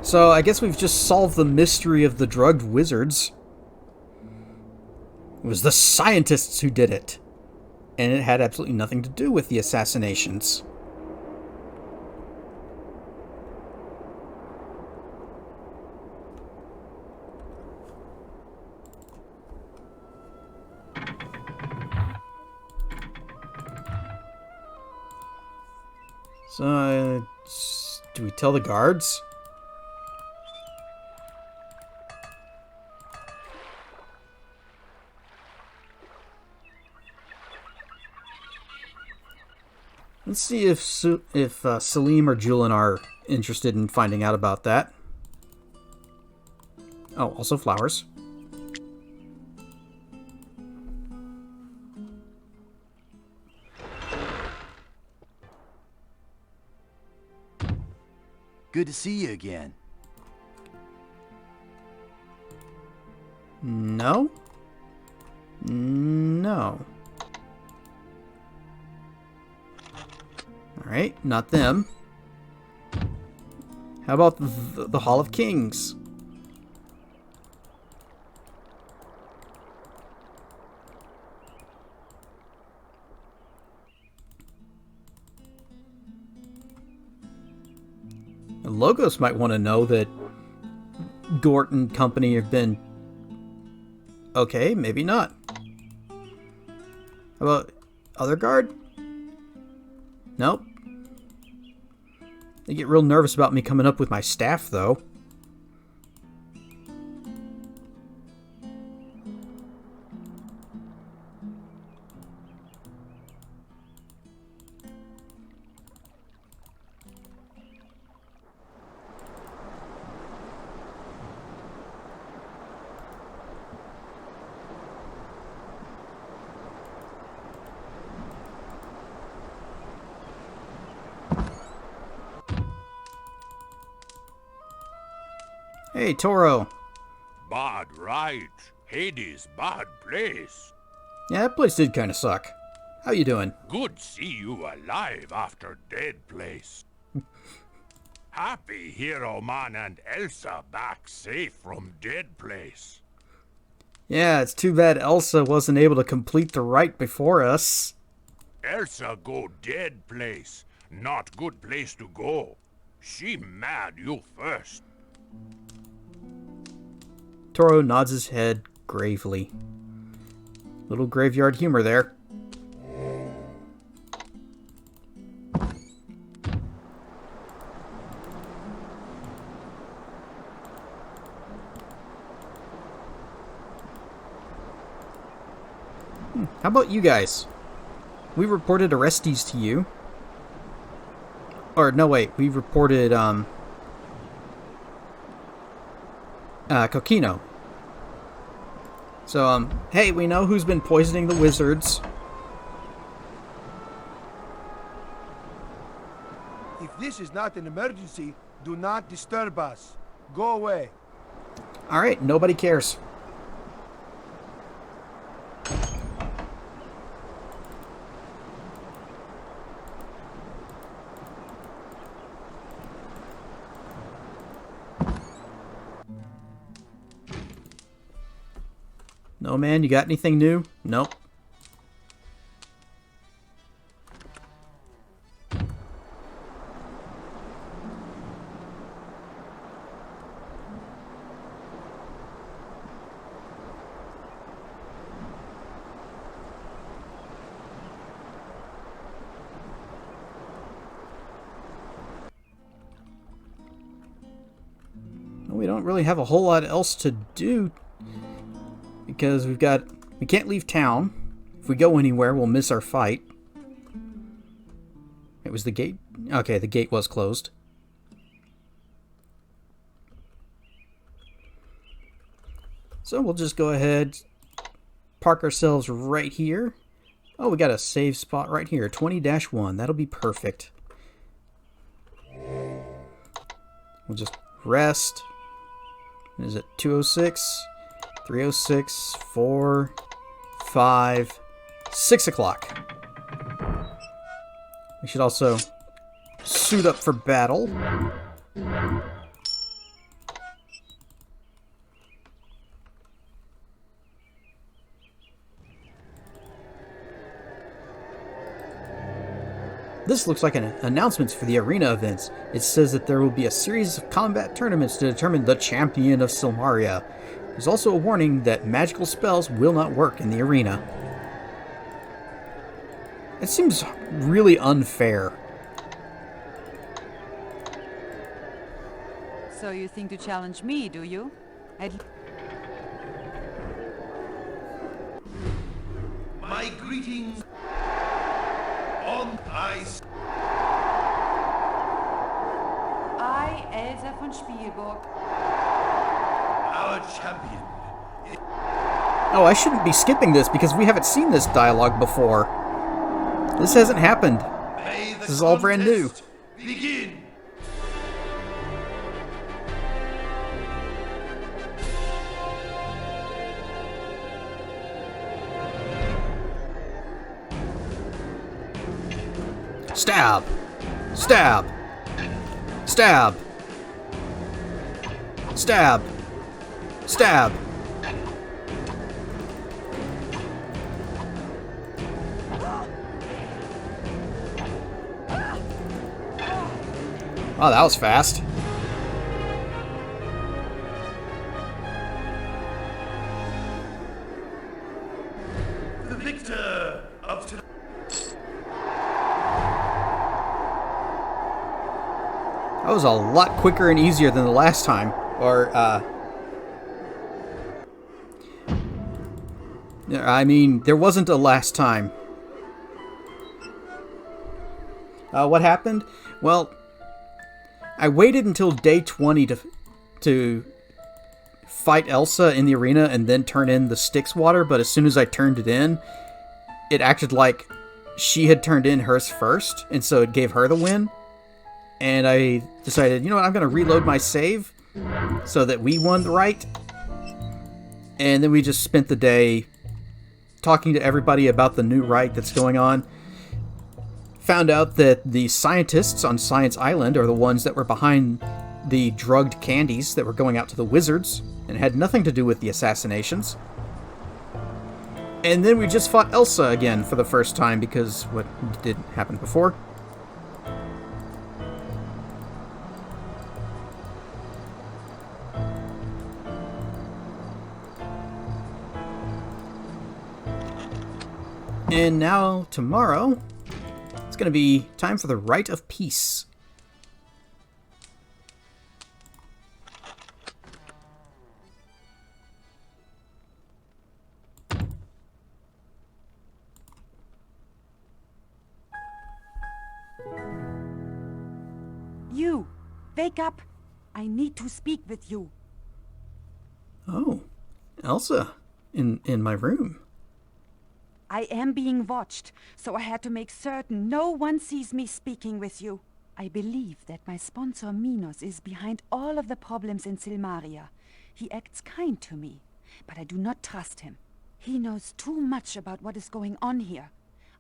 So I guess we've just solved the mystery of the drugged wizards. It was the scientists who did it. And it had absolutely nothing to do with the assassinations. So, do we tell the guards? Let's see if Salim or Julian are interested in finding out about that. Oh, also flowers. Good to see you again. No? No. Alright, not them. How about the Hall of Kings? Logos might want to know that Gort and company have been... Okay, maybe not. How about other guard? Nope. They get real nervous about me coming up with my staff, though. Hey, Toro. Bad right. Hades, bad place. Yeah, that place did kind of suck. How you doing? Good see you alive after dead place. Happy Hero Man and Elsa back safe from dead place. Yeah, it's too bad Elsa wasn't able to complete the rite before us. Elsa go dead place. Not good place to go. She mad you first. Toro nods his head gravely. Little graveyard humor there. How about you guys? We reported arrestees to you. Or, no, wait. We reported, Coquino. So, hey, we know who's been poisoning the wizards. If this is not an emergency, do not disturb us. Go away. Alright, nobody cares. No, man, you got anything new? Nope. We don't really have a whole lot else to do. Because we can't leave town. If we go anywhere, we'll miss our fight. It was the gate? Okay, the gate was closed. So we'll just go ahead, park ourselves right here. Oh, we got a save spot right here, 20-1. That'll be perfect. We'll just rest. Is it 206? 306, 4, 5, 6 o'clock. We should also suit up for battle. This looks like an announcement for the arena events. It says that there will be a series of combat tournaments to determine the champion of Silmaria. There's also a warning that magical spells will not work in the arena. It seems really unfair. So you think to challenge me, do you? My greetings on ice. I, Elsa von Spielburg. Our champion. Oh, I shouldn't be skipping this because we haven't seen this dialogue before. This hasn't happened. This is all brand new. Begin. Stab! Stab! Stab! Stab! Stab! Oh, that was fast. The victor of tonight. That was a lot quicker and easier than the last time. I mean, there wasn't a last time. What happened? Well, I waited until day 20 to fight Elsa in the arena and then turn in the Styx water, but as soon as I turned it in, it acted like she had turned in hers first, and so it gave her the win. And I decided, you know what, I'm going to reload my save so that we won the right. And then we just spent the day talking to everybody about the new rite that's going on. Found out that the scientists on Science Island are the ones that were behind the drugged candies that were going out to the wizards and had nothing to do with the assassinations. And then we just fought Elsa again for the first time because what didn't happen before. And now, tomorrow, it's going to be time for the Rite of Peace. You! Wake up! I need to speak with you. Oh, Elsa, in my room. I am being watched, so I had to make certain no one sees me speaking with you. I believe that my sponsor Minos is behind all of the problems in Silmaria. He acts kind to me, but I do not trust him. He knows too much about what is going on here.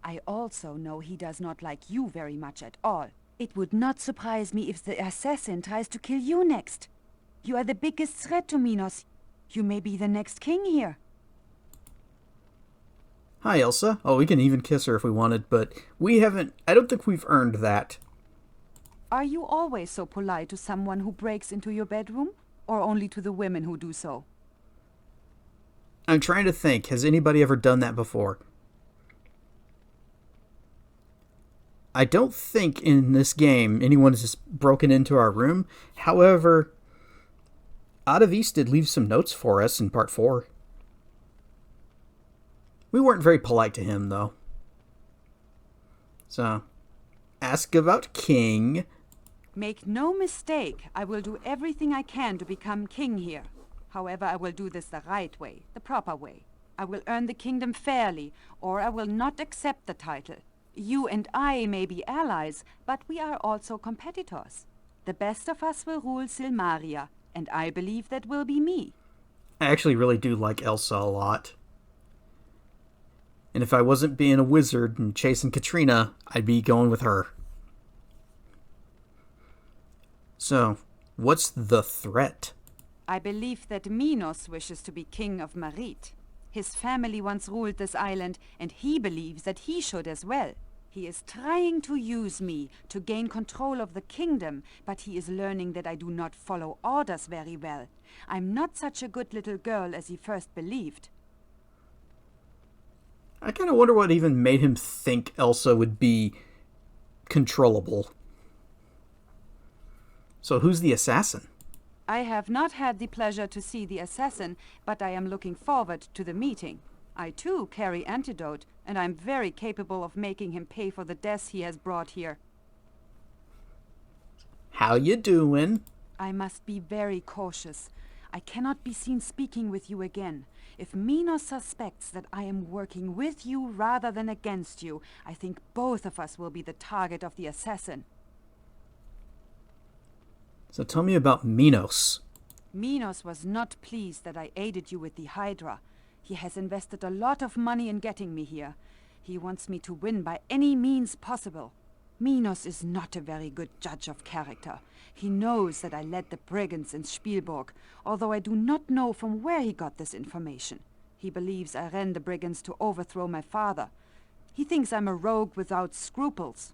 I also know he does not like you very much at all. It would not surprise me if the assassin tries to kill you next. You are the biggest threat to Minos. You may be the next king here. Hi, Elsa. Oh, we can even kiss her if we wanted, but I don't think we've earned that. Are you always so polite to someone who breaks into your bedroom? Or only to the women who do so? I'm trying to think. Has anybody ever done that before? I don't think in this game anyone has just broken into our room. However, Adavis did leave some notes for us in part 4. We weren't very polite to him, though. So, ask about King. Make no mistake, I will do everything I can to become king here. However, I will do this the right way, the proper way. I will earn the kingdom fairly, or I will not accept the title. You and I may be allies, but we are also competitors. The best of us will rule Silmaria, and I believe that will be me. I actually really do like Elsa a lot. And if I wasn't being a wizard and chasing Katrina, I'd be going with her. So, what's the threat? I believe that Minos wishes to be king of Marit. His family once ruled this island, and he believes that he should as well. He is trying to use me to gain control of the kingdom, but he is learning that I do not follow orders very well. I'm not such a good little girl as he first believed. I kind of wonder what even made him think Elsa would be controllable. So who's the assassin? I have not had the pleasure to see the assassin, but I am looking forward to the meeting. I too carry antidote, and I'm very capable of making him pay for the deaths he has brought here. How you doing? I must be very cautious. I cannot be seen speaking with you again. If Minos suspects that I am working with you rather than against you, I think both of us will be the target of the assassin. So tell me about Minos. Minos was not pleased that I aided you with the Hydra. He has invested a lot of money in getting me here. He wants me to win by any means possible. Minos is not a very good judge of character. He knows that I led the brigands in Spielburg, although I do not know from where he got this information. He believes I ran the brigands to overthrow my father. He thinks I'm a rogue without scruples.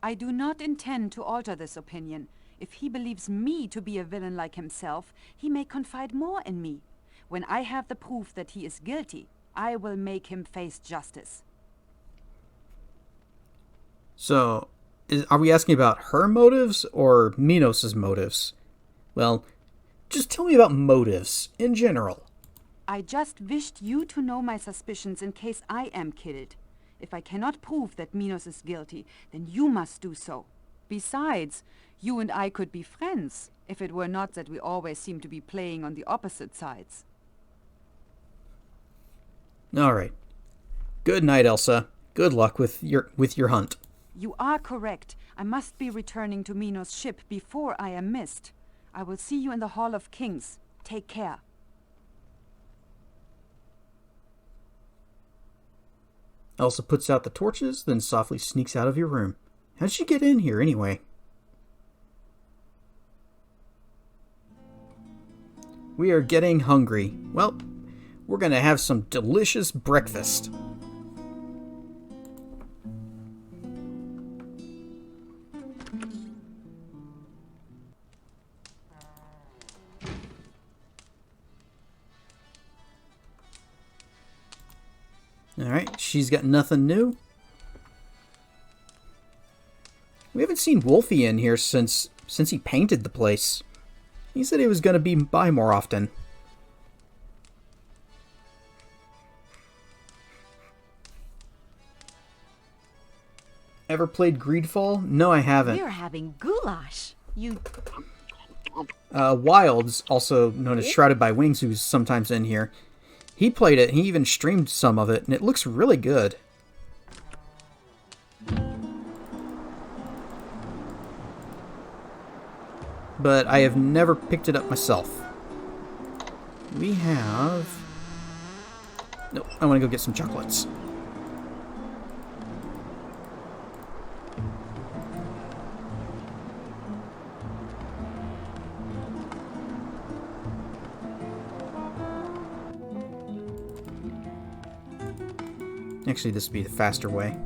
I do not intend to alter this opinion. If he believes me to be a villain like himself, he may confide more in me. When I have the proof that he is guilty, I will make him face justice. So, are we asking about her motives or Minos' motives? Well, just tell me about motives in general. I just wished you to know my suspicions in case I am killed. If I cannot prove that Minos is guilty, then you must do so. Besides, you and I could be friends, if it were not that we always seem to be playing on the opposite sides. Alright. Good night, Elsa. Good luck with your hunt. You are correct. I must be returning to Minos' ship before I am missed. I will see you in the Hall of Kings. Take care. Elsa puts out the torches, then softly sneaks out of your room. How'd she get in here, anyway? We are getting hungry. Well, we're gonna have some delicious breakfast. Alright, she's got nothing new. We haven't seen Wolfie in here since he painted the place. He said he was going to be by more often. Ever played Greedfall? No, I haven't. We're having goulash. You... Wilds, also known as Shrouded by Wings, who's sometimes in here. He played it, and he even streamed some of it, and it looks really good. But I have never picked it up myself. We have... Nope, I want to go get some chocolates. Actually, this would be the faster way.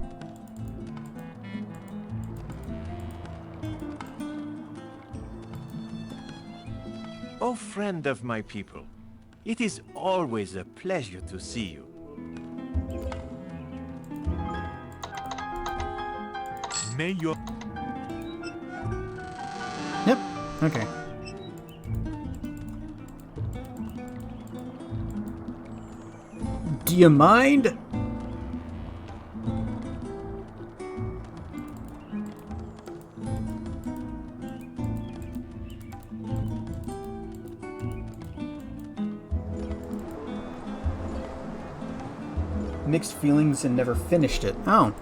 O friend of my people, it is always a pleasure to see you. May your... Yep, okay. Do you mind? Mixed feelings and never finished it. Oh.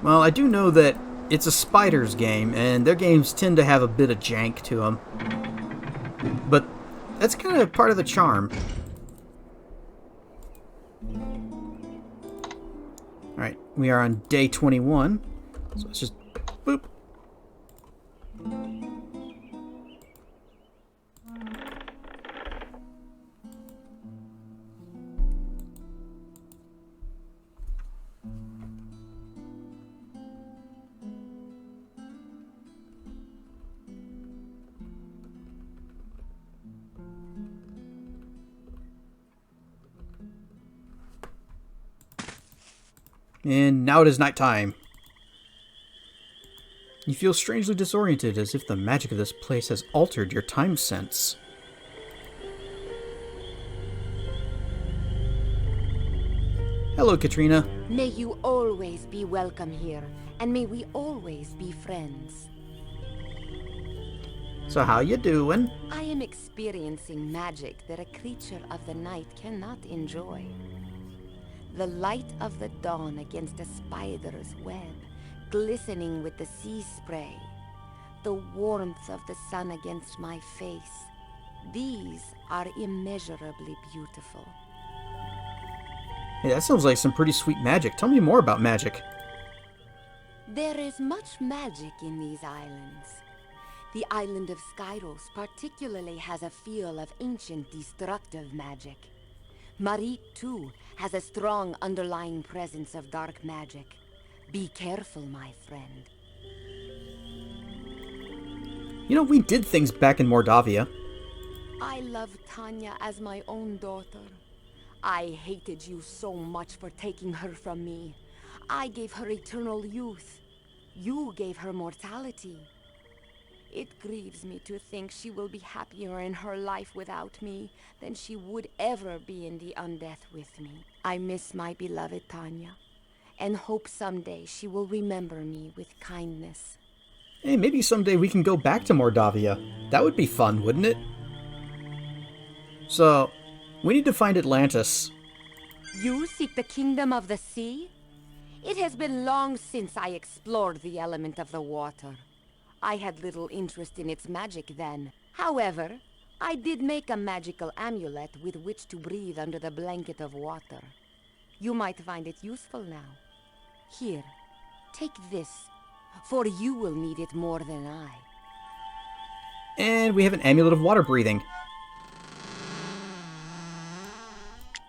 Well, I do know that it's a Spiders game, and their games tend to have a bit of jank to them. But that's kind of part of the charm. Alright, we are on day 21. So let's just... boop. And now it is nighttime. You feel strangely disoriented, as if the magic of this place has altered your time sense. Hello, Katrina. May you always be welcome here, and may we always be friends. So how you doing? I am experiencing magic that a creature of the night cannot enjoy. The light of the dawn against a spider's web, glistening with the sea spray. The warmth of the sun against my face. These are immeasurably beautiful. Hey, that sounds like some pretty sweet magic. Tell me more about magic. There is much magic in these islands. The island of Skyros particularly has a feel of ancient destructive magic. Marit, too, has a strong underlying presence of dark magic. Be careful, my friend. You know, we did things back in Mordavia. I love Tanya as my own daughter. I hated you so much for taking her from me. I gave her eternal youth. You gave her mortality. It grieves me to think she will be happier in her life without me than she would ever be in the undeath with me. I miss my beloved Tanya, and hope someday she will remember me with kindness. Hey, maybe someday we can go back to Mordavia. That would be fun, wouldn't it? So, we need to find Atlantis. You seek the kingdom of the sea? It has been long since I explored the element of the water. I had little interest in its magic then. However, I did make a magical amulet with which to breathe under the blanket of water. You might find it useful now. Here, take this, for you will need it more than I. And we have an amulet of water breathing.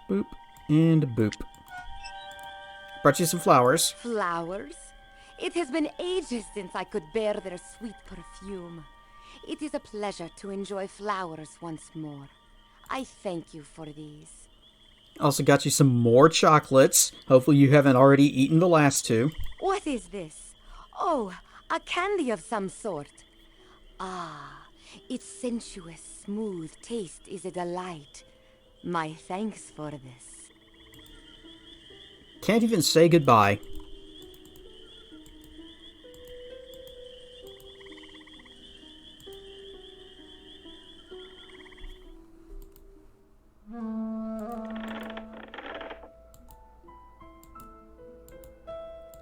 Boop and boop. Brought you some flowers. Flowers? It has been ages since I could bear their sweet perfume. It is a pleasure to enjoy flowers once more. I thank you for these. Also got you some more chocolates. Hopefully you haven't already eaten the last two. What is this? Oh, a candy of some sort. Ah, its sensuous, smooth taste is a delight. My thanks for this. Can't even say goodbye.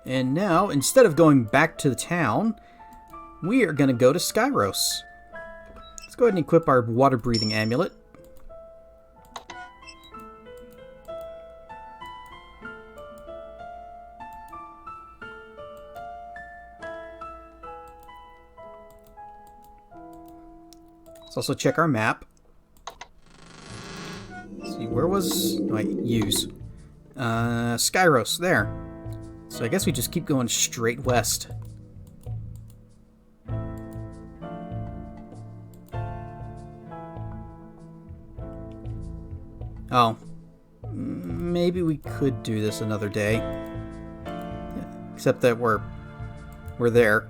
And now, instead of going back to the town, we are going to go to Skyros. Let's go ahead and equip our water-breathing amulet. Let's also check our map. Let's see, where was... Oh, I use. Skyros, there. So I guess we just keep going straight west. Oh. Maybe we could do this another day. Except that we're there.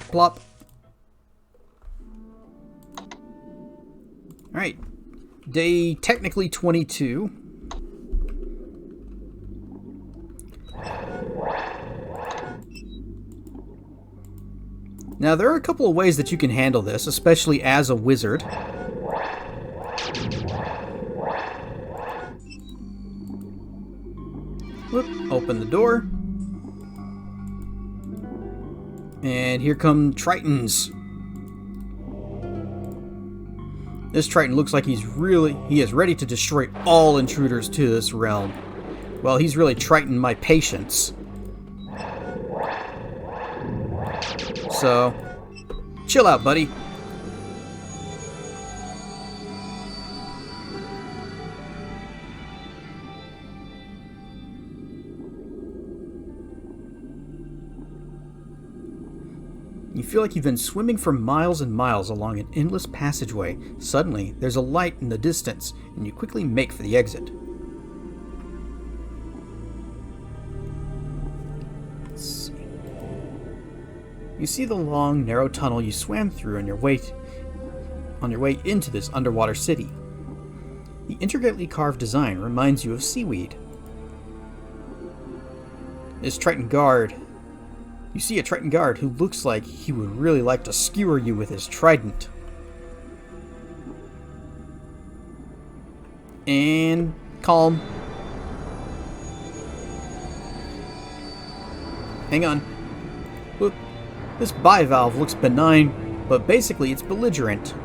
Plop. Alright. Day technically 22. Now, there are a couple of ways that you can handle this, especially as a wizard. Whoop, open the door. And here come Tritons. This Triton looks like he is ready to destroy all intruders to this realm. Well, he's really Triton my patience. So, chill out, buddy. You feel like you've been swimming for miles and miles along an endless passageway. Suddenly, there's a light in the distance, and you quickly make for the exit. Let's see. You see the long, narrow tunnel you swam through on your way into this underwater city. The intricately carved design reminds you of seaweed. This Triton guard. You see a Triton guard who looks like he would really like to skewer you with his trident. And calm. Hang on. Look, this bivalve looks benign, but basically it's belligerent.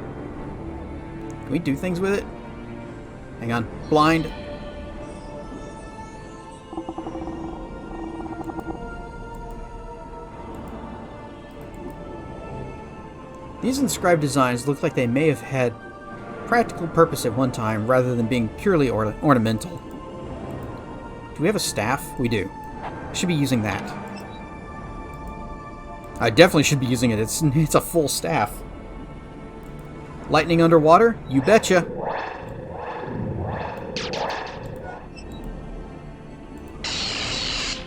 Can we do things with it? Hang on. Blind. These inscribed designs look like they may have had practical purpose at one time rather than being purely ornamental. Do we have a staff? We do. I should be using that. I definitely should be using it. It's a full staff. Lightning underwater? You betcha.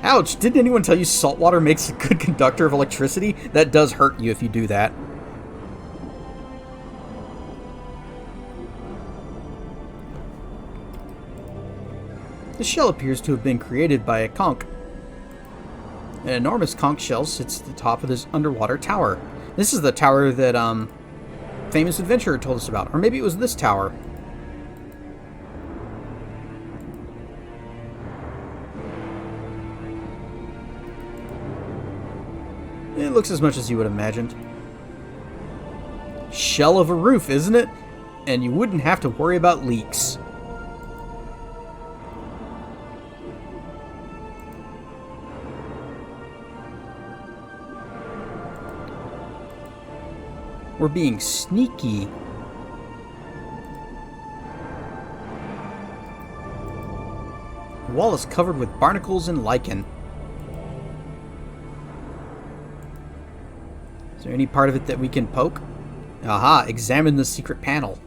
Ouch! Didn't anyone tell you salt water makes a good conductor of electricity? That does hurt you if you do that. The shell appears to have been created by a conch. An enormous conch shell sits at the top of this underwater tower. This is the tower that Famous Adventurer told us about. Or maybe it was this tower. It looks as much as you would have imagined. Shell of a roof, isn't it? And you wouldn't have to worry about leaks. We're being sneaky. The wall is covered with barnacles and lichen. Is there any part of it that we can poke? Aha, examine the secret panel.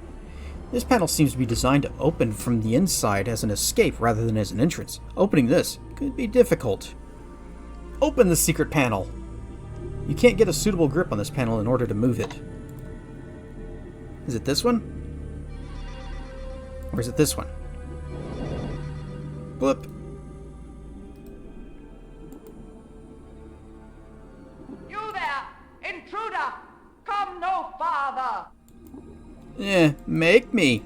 This panel seems to be designed to open from the inside as an escape rather than as an entrance. Opening this could be difficult. Open the secret panel. You can't get a suitable grip on this panel in order to move it. Is it this one? Or is it this one? Whoop. You there, intruder! Come no farther! Make me.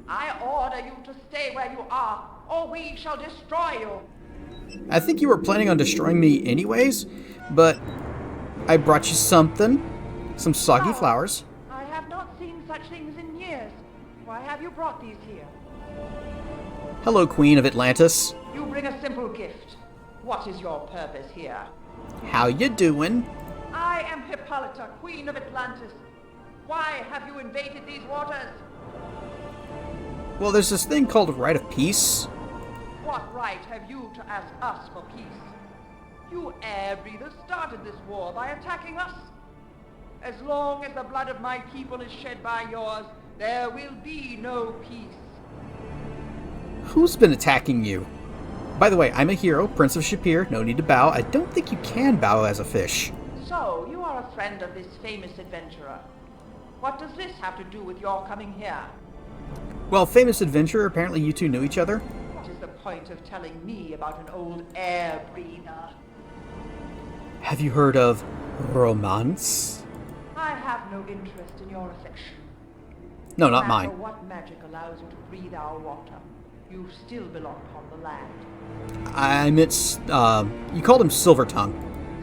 I order you to stay where you are, or we shall destroy you. I think you were planning on destroying me anyways, but I brought you something. Some soggy flowers. I have not seen such things in years. Why have you brought these here? Hello, Queen of Atlantis. You bring a simple gift. What is your purpose here? How you doing? I am Hippolyta, Queen of Atlantis. Why have you invaded these waters? Well, there's this thing called a right of peace. What right have you to ask us for peace? You air breathers started this war by attacking us. As long as the blood of my people is shed by yours, there will be no peace. Who's been attacking you? By the way, I'm a hero, Prince of Shapir. No need to bow. I don't think you can bow as a fish. So, you are a friend of this famous adventurer. What does this have to do with your coming here? Well, Famous Adventurer, apparently you two knew each other. What is the point of telling me about an old air breather? Have you heard of romance? I have no interest in your affection. No, not No mine. matter what magic allows you to breathe our water, you still belong upon the land. I meant, you called him Silvertongue.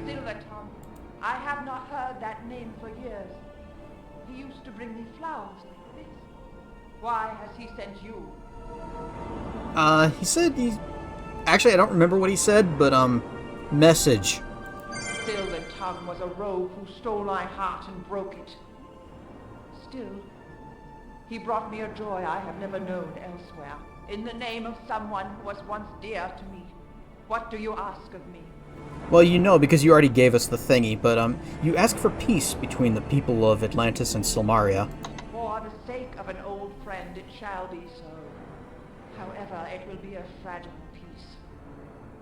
Silvertongue, I have not heard that name for years. He used to bring me flowers like this. Why has he sent you? He said he... Actually, I don't remember what he said, but, message. Silvertongue was a rogue who stole my heart and broke it. Still, he brought me a joy I have never known elsewhere. In the name of someone who was once dear to me. What do you ask of me? Well, you know, because you already gave us the thingy, but, you asked for peace between the people of Atlantis and Silmaria. For the sake of an old friend, it shall be so. However, it will be a fragile peace.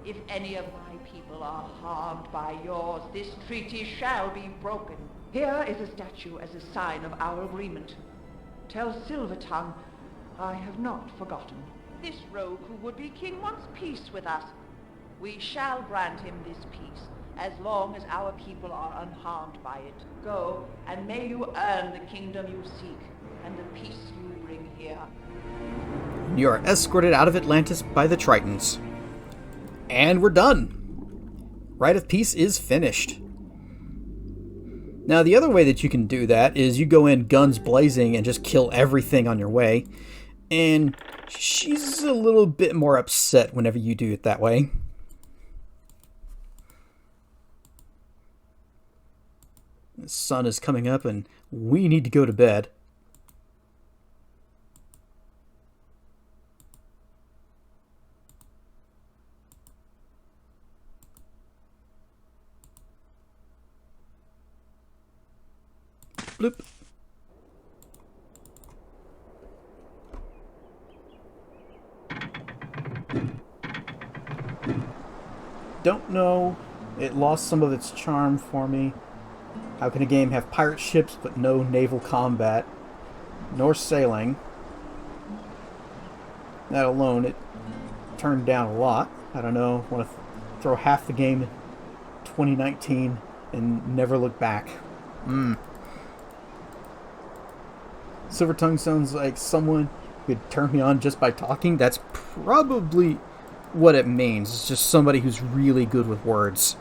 If any of my people are harmed by yours, this treaty shall be broken. Here is a statue as a sign of our agreement. Tell Silvertongue I have not forgotten. This rogue who would be king wants peace with us. We shall grant him this peace, as long as our people are unharmed by it. Go, and may you earn the kingdom you seek, and the peace you bring here. You are escorted out of Atlantis by the Tritons. And we're done. Rite of Peace is finished. Now, the other way that you can do that is you go in guns blazing and just kill everything on your way. And she's a little bit more upset whenever you do it that way. The sun is coming up and we need to go to bed. Bloop. Don't know. It lost some of its charm for me. How can a game have pirate ships but no naval combat, nor sailing? That alone, it turned down a lot. I don't know. I want to throw half the game in 2019 and never look back. Silvertongue sounds like someone who could turn me on just by talking. That's probably what it means. It's just somebody who's really good with words.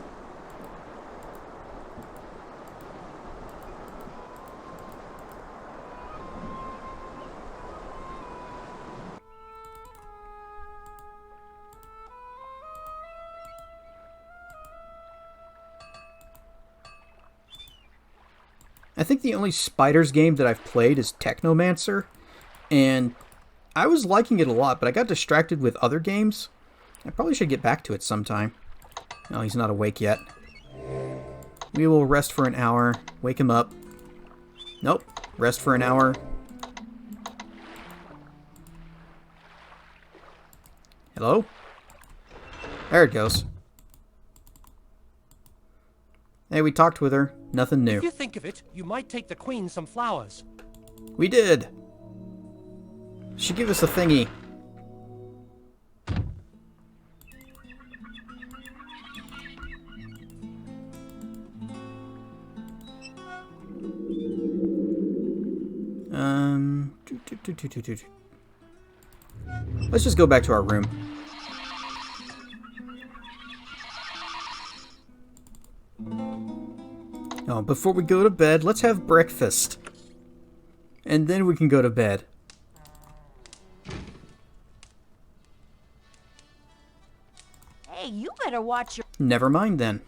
I think the only Spiders game that I've played is Technomancer, and I was liking it a lot, but I got distracted with other games. I probably should get back to it sometime. No, he's not awake yet. We will rest for an hour, wake him up. Nope, rest for an hour. Hello? There it goes. Hey, we talked with her. Nothing new. If you think of it, you might take the queen some flowers. We did. She gave us a thingy. Let's just go back to our room. Oh, before we go to bed, let's have breakfast. And then we can go to bed. Hey, you better watch your... Never mind then.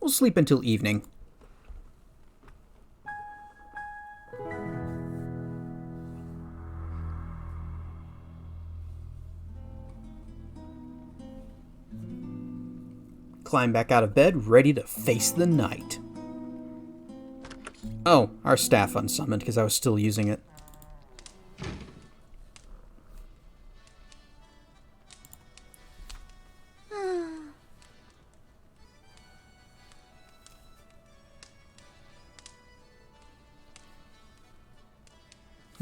We'll sleep until evening. Climb back out of bed, ready to face the night. Oh, our staff unsummoned because I was still using it.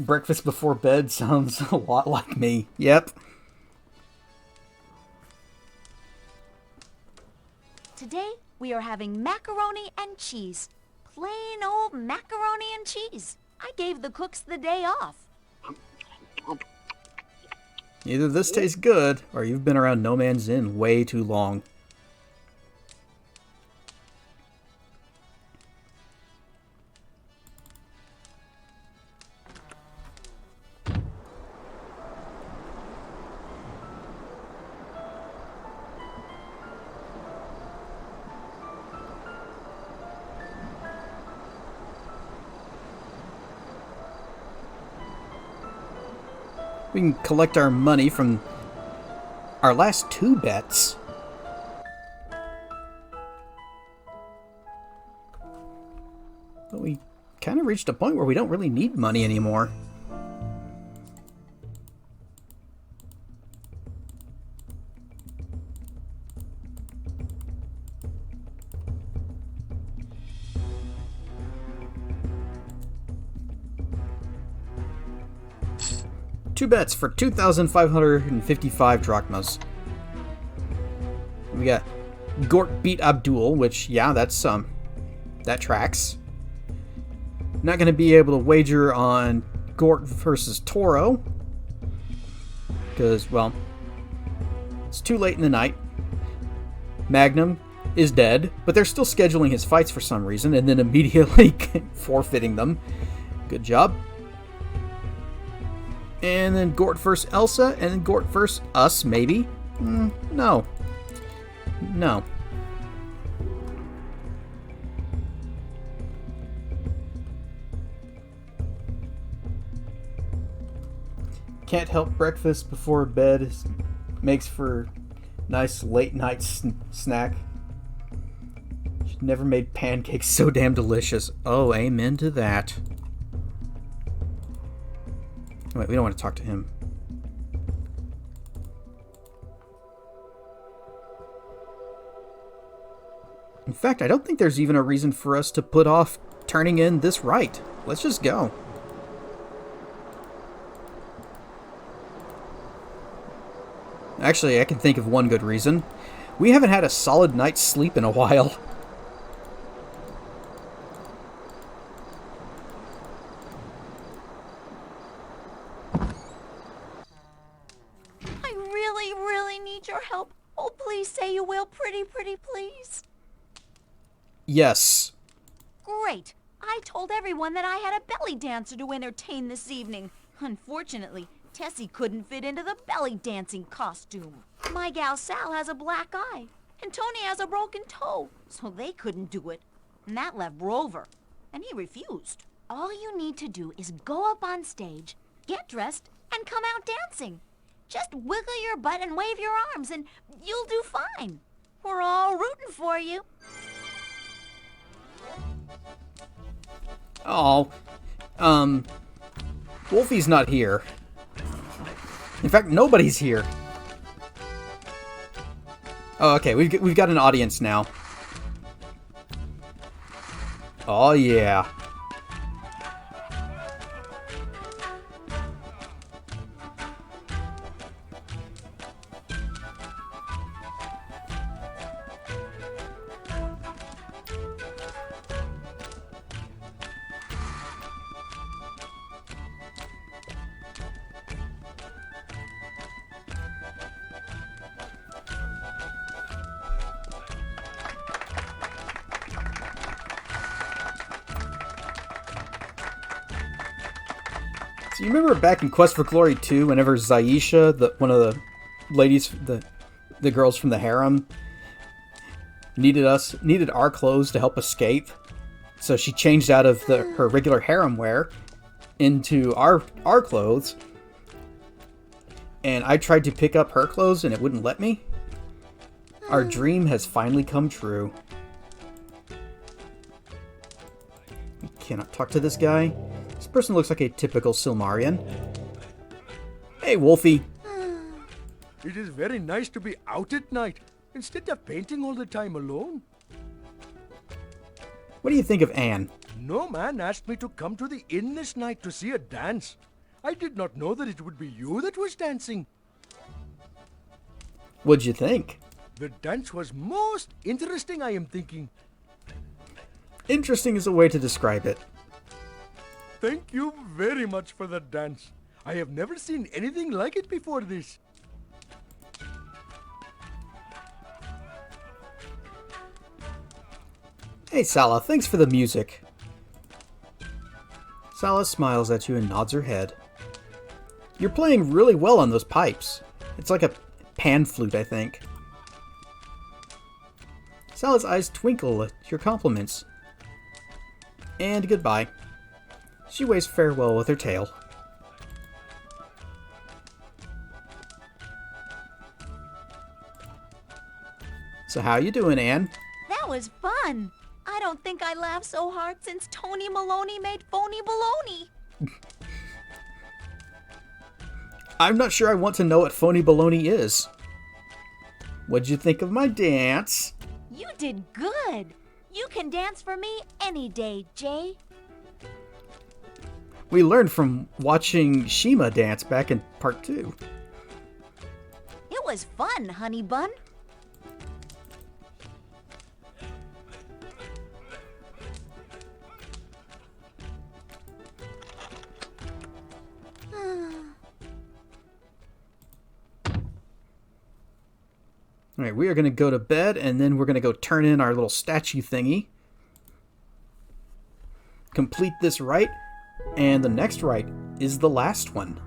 Breakfast before bed sounds a lot like me. Yep. Today, we are having macaroni and cheese. Plain old macaroni and cheese. I gave the cooks the day off. Either this tastes good, or you've been around No Man's Inn way too long. We can collect our money from our last 2 bets. But we kind of reached a point where we don't really need money anymore. Two bets for 2,555 drachmas. We got Gort beat Abdul, which, yeah, that's that tracks. Not going to be able to wager on Gort versus Toro because, well, it's too late in the night. Magnum is dead, but they're still scheduling his fights for some reason and then immediately forfeiting them. Good job. And then Gort versus Elsa, and then Gort versus us, maybe? No. No. Can't help breakfast before bed makes for nice late night snack. She never made pancakes so damn delicious. Oh, amen to that. Wait, we don't want to talk to him. In fact, I don't think there's even a reason for us to put off turning in this right. Let's just go. Actually, I can think of one good reason. We haven't had a solid night's sleep in a while. Your help. Oh, please say you will, pretty please. Yes. Great. I told everyone that I had a belly dancer to entertain this evening. Unfortunately, Tessie couldn't fit into the belly dancing costume. My gal Sal has a black eye, and Tony has a broken toe, so they couldn't do it. And that left Rover, and he refused. All you need to do is go up on stage, get dressed, and come out dancing. Just wiggle your butt and wave your arms, and you'll do fine. We're all rooting for you. Oh, Wolfie's not here. In fact, nobody's here. Oh, okay, we've got an audience now. Oh yeah. So you remember back in Quest for Glory 2, whenever Zaisha, one of the ladies, the girls from the harem, needed our clothes to help escape, so she changed out of her regular harem wear into our clothes, and I tried to pick up her clothes and it wouldn't let me. Our dream has finally come true. We cannot talk to this guy. This person looks like a typical Silmarian. Hey, Wolfie. It is very nice to be out at night, instead of painting all the time alone. What do you think of Anne? No man asked me to come to the inn this night to see a dance. I did not know that it would be you that was dancing. What'd you think? The dance was most interesting, I am thinking. Interesting is a way to describe it. Thank you very much for the dance. I have never seen anything like it before this. Hey, Sala, thanks for the music. Sala smiles at you and nods her head. You're playing really well on those pipes. It's like a pan flute, I think. Sala's eyes twinkle at your compliments. And goodbye. She waves farewell with her tail. So how you doing, Anne? That was fun. I don't think I laughed so hard since Tony Maloney made phony baloney. I'm not sure I want to know what phony baloney is. What'd you think of my dance? You did good. You can dance for me any day, Jay. We learned from watching Shima dance back in part 2. It was fun, honey bun. Alright, we are going to go to bed, and then we're going to go turn in our little statue thingy. Complete this rite, and the next rite is the last one.